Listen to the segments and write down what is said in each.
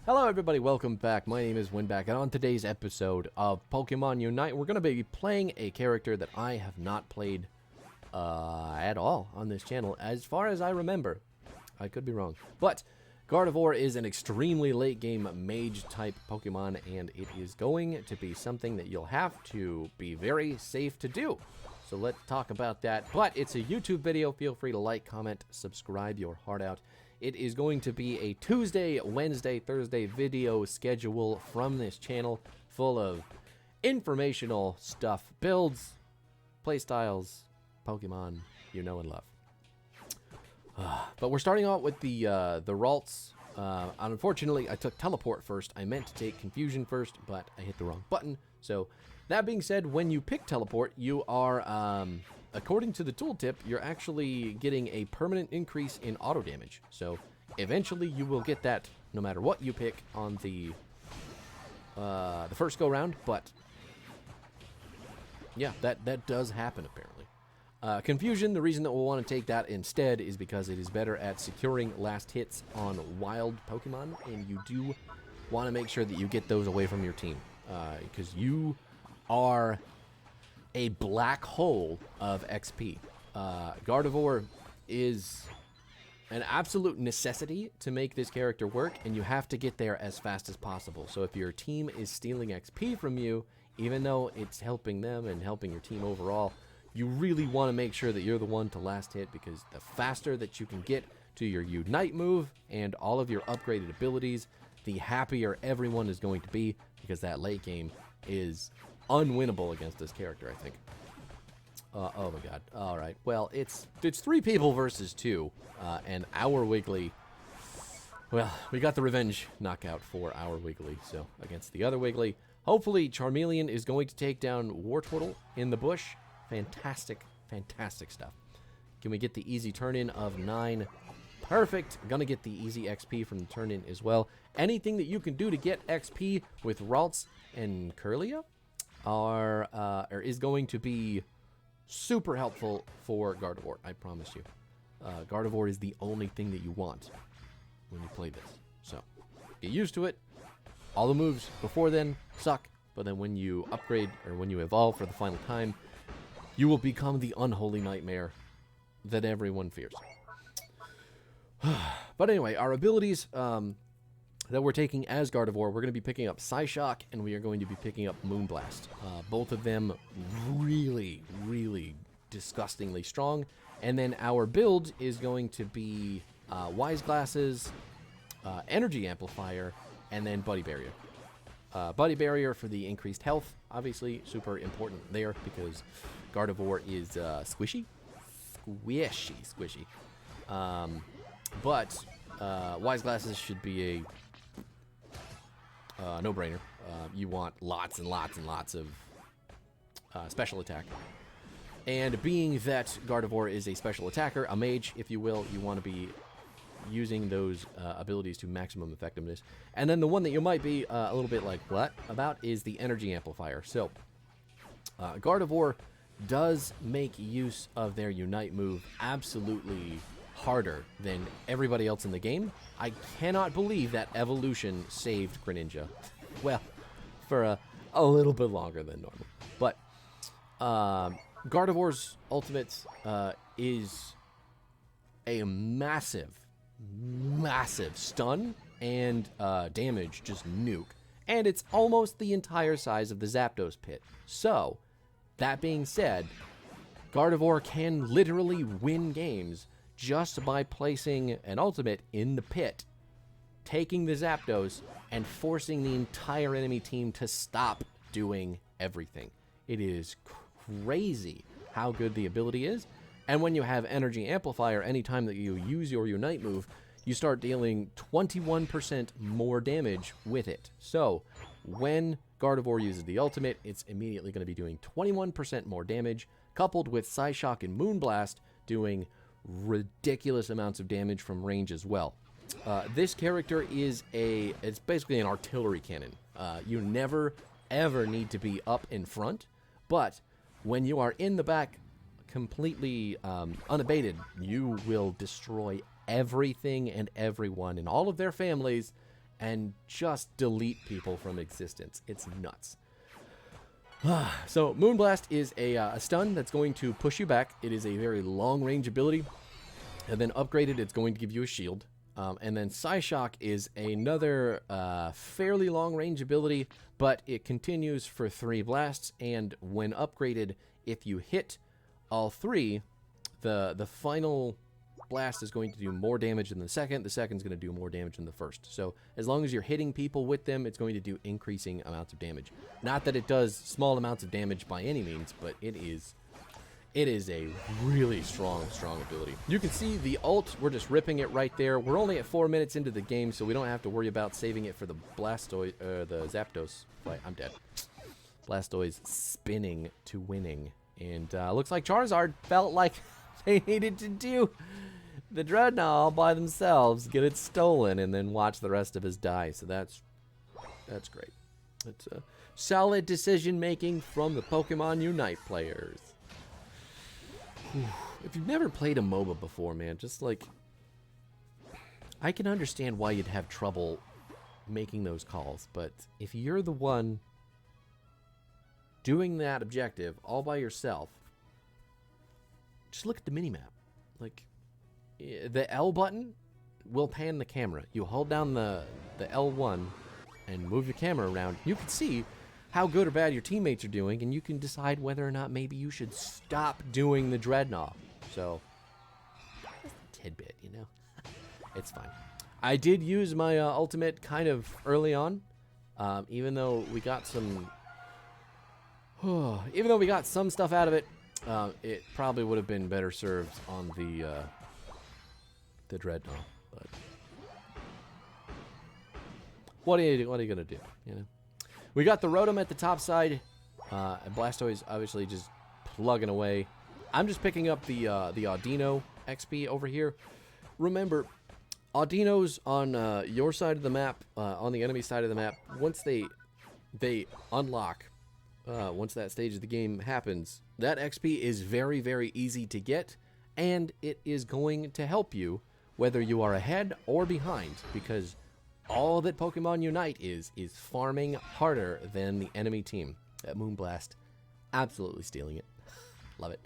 Hello everybody, welcome back. My name is Winback, and on today's episode of Pokemon Unite, we're going to be playing a character that I have not played at all on this channel, as far as I remember. I could be wrong. But Gardevoir is an extremely late game mage type Pokemon, and it is going to be something that you'll have to be very safe to do. So let's talk about that. But it's a YouTube video. Feel free to like, comment, subscribe your heart out. It is going to be a Tuesday, Wednesday, Thursday video schedule from this channel, full of informational stuff, builds, playstyles, Pokemon you know and love. But we're starting out with the Ralts. Unfortunately, I took Teleport first. I meant to take Confusion first, but I hit the wrong button. So that being said, when you pick Teleport, you are, according to the tooltip, you're actually getting a permanent increase in auto damage. So eventually you will get that no matter what you pick on the first go round. But yeah, that does happen apparently. Confusion, the reason that we'll want to take that instead is because it is better at securing last hits on wild Pokemon, and you do want to make sure that you get those away from your team, because you are a black hole of XP. Gardevoir is an absolute necessity to make this character work, and you have to get there as fast as possible. So if your team is stealing XP from you, even though it's helping them and helping your team overall, you really want to make sure that you're the one to last hit, because the faster that you can get to your Unite move and all of your upgraded abilities, the happier everyone is going to be, because that late game is unwinnable against this character, I think. Oh my god. Alright, well, it's 3 people versus 2, and our Wiggly, well, we got the revenge knockout for our Wiggly, so against the other Wiggly. Hopefully, Charmeleon is going to take down Wartortle in the bush. Fantastic, fantastic stuff. Can we get the easy turn-in of 9? Perfect. Gonna get the easy XP from the turn-in as well. Anything that you can do to get XP with Ralts and Kirlia is going to be super helpful for Gardevoir, I promise you. Gardevoir is the only thing that you want when you play this. So, get used to it. All the moves before then suck, but then when you upgrade, or when you evolve for the final time, you will become the unholy nightmare that everyone fears. But anyway, our abilities that we're taking as Gardevoir, we're going to be picking up Psyshock, and we are going to be picking up Moonblast. Both of them really, really disgustingly strong. And then our build is going to be Wise Glasses, Energy Amplifier, and then Buddy Barrier. Buddy Barrier for the increased health, obviously super important there, because Gardevoir is squishy. But Wise Glasses should be a no-brainer. You want lots and lots and lots of special attack. And being that Gardevoir is a special attacker, a mage, if you will, you want to be using those abilities to maximum effectiveness. And then the one that you might be a little bit like, what about, is the Energy Amplifier. So, Gardevoir does make use of their Unite move absolutely harder than everybody else in the game. I cannot believe that evolution saved Greninja. Well, for a little bit longer than normal. But Gardevoir's ultimate is a massive stun and damage, just nuke. And it's almost the entire size of the Zapdos pit. So, that being said, Gardevoir can literally win games just by placing an ultimate in the pit, taking the Zapdos, and forcing the entire enemy team to stop doing everything. It is crazy how good the ability is. And when you have Energy Amplifier, anytime that you use your Unite move, you start dealing 21% more damage with it. So, when Gardevoir uses the ultimate, it's immediately going to be doing 21% more damage, coupled with Psyshock and Moonblast doing ridiculous amounts of damage from range as well. This character is it's basically an artillery cannon. You never, ever need to be up in front, but when you are in the back, completely unabated, you will destroy everything and everyone and all of their families and just delete people from existence. It's nuts. So Moonblast is a stun that's going to push you back. It is a very long-range ability. And then upgraded, it's going to give you a shield. And then Psyshock is another fairly long-range ability, but it continues for 3 blasts. And when upgraded, if you hit all 3, the final blast is going to do more damage than the second. The second's going to do more damage than the first. So as long as you're hitting people with them, it's going to do increasing amounts of damage. Not that it does small amounts of damage by any means, but it is a really strong ability. You can see the ult, we're just ripping it right there. We're only at 4 minutes into the game, so we don't have to worry about saving it for the the Zapdos fight. I'm dead. Blastoise spinning to winning. And looks like Charizard felt like they needed to do the Dreadnought all by themselves, get it stolen, and then watch the rest of us die. So that's great. It's a solid decision making from the Pokemon Unite players. If you've never played a MOBA before, man, just like, I can understand why you'd have trouble making those calls, but if you're the one doing that objective all by yourself, just look at the minimap. Like, the L button will pan the camera. You hold down the L1 and move your camera around. You can see how good or bad your teammates are doing, and you can decide whether or not maybe you should stop doing the Dreadnought. So, just a tidbit, you know? It's fine. I did use my ultimate kind of early on, even though we got some... even though we got some stuff out of it, it probably would have been better served on the Dreadnought. But what are you gonna do? You know, we got the Rotom at the top side. And Blastoise obviously just plugging away. I'm just picking up the Audino XP over here. Remember, Audinos on your side of the map, on the enemy side of the map, once they unlock. Once that stage of the game happens, that XP is very, very easy to get, and it is going to help you whether you are ahead or behind, because all that Pokemon Unite is farming harder than the enemy team. That Moonblast, absolutely stealing it. Love it.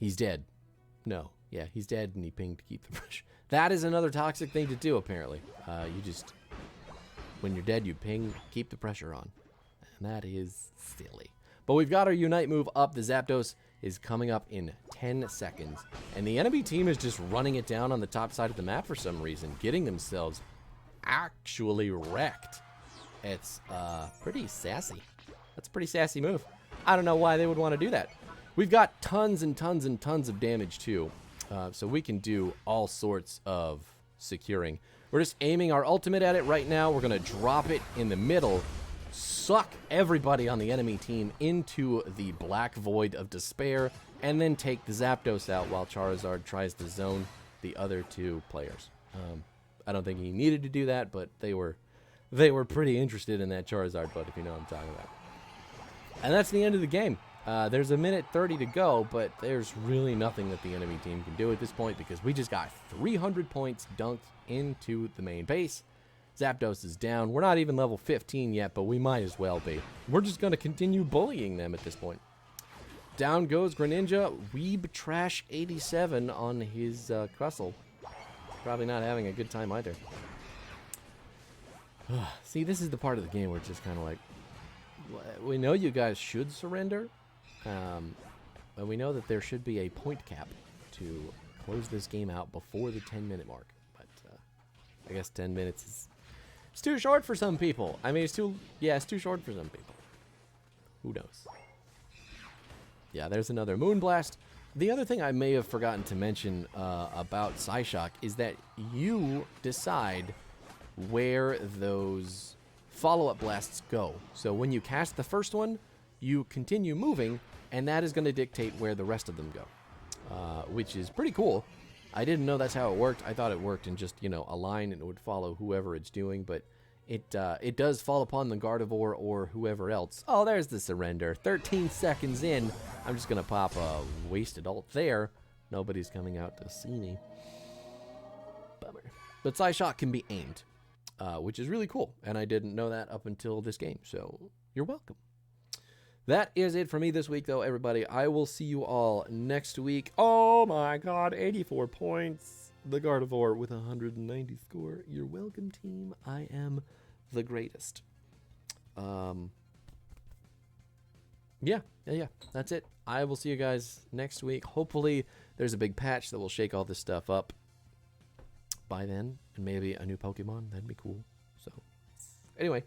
He's dead. No. Yeah, he's dead, and he pinged to keep the pressure. That is another toxic thing to do, apparently. You just... When you're dead, you ping, keep the pressure on. And that is silly. But we've got our Unite move up. The Zapdos is coming up in 10 seconds. And the enemy team is just running it down on the top side of the map for some reason, getting themselves actually wrecked. It's pretty sassy. That's a pretty sassy move. I don't know why they would want to do that. We've got tons and tons and tons of damage, too. So we can do all sorts of securing. We're just aiming our ultimate at it right now. We're going to drop it in the middle, suck everybody on the enemy team into the black void of despair, and then take the Zapdos out while Charizard tries to zone the other 2 players. I don't think he needed to do that, but they were pretty interested in that Charizard butt, if you know what I'm talking about. And that's the end of the game. There's 1:30 to go, but there's really nothing that the enemy team can do at this point because we just got 300 points dunked into the main base. Zapdos is down. We're not even level 15 yet, but we might as well be. We're just going to continue bullying them at this point. Down goes Greninja. Weeb Trash 87 on his Crustle. Probably not having a good time either. See, this is the part of the game where it's just kind of like, we know you guys should surrender. And we know that there should be a point cap to close this game out before the 10-minute mark. But I guess 10 minutes is it's too short for some people. I mean, it's too short for some people. Who knows? Yeah, there's another Moonblast. The other thing I may have forgotten to mention about Psyshock is that you decide where those follow-up blasts go. So when you cast the first one, you continue moving, and that is going to dictate where the rest of them go, which is pretty cool. I didn't know that's how it worked. I thought it worked in just, you know, a line and it would follow whoever it's doing, but it does fall upon the Gardevoir or whoever else. Oh, there's the surrender. 13 seconds in. I'm just going to pop a wasted ult there. Nobody's coming out to see me. Bummer. But Psyshock can be aimed, which is really cool. And I didn't know that up until this game, so you're welcome. That is it for me this week, though, everybody. I will see you all next week. Oh, my God, 84 points. The Gardevoir with 190 score. You're welcome, team. I am the greatest. Yeah. That's it. I will see you guys next week. Hopefully, there's a big patch that will shake all this stuff up by then. And maybe a new Pokemon. That'd be cool. So, anyway,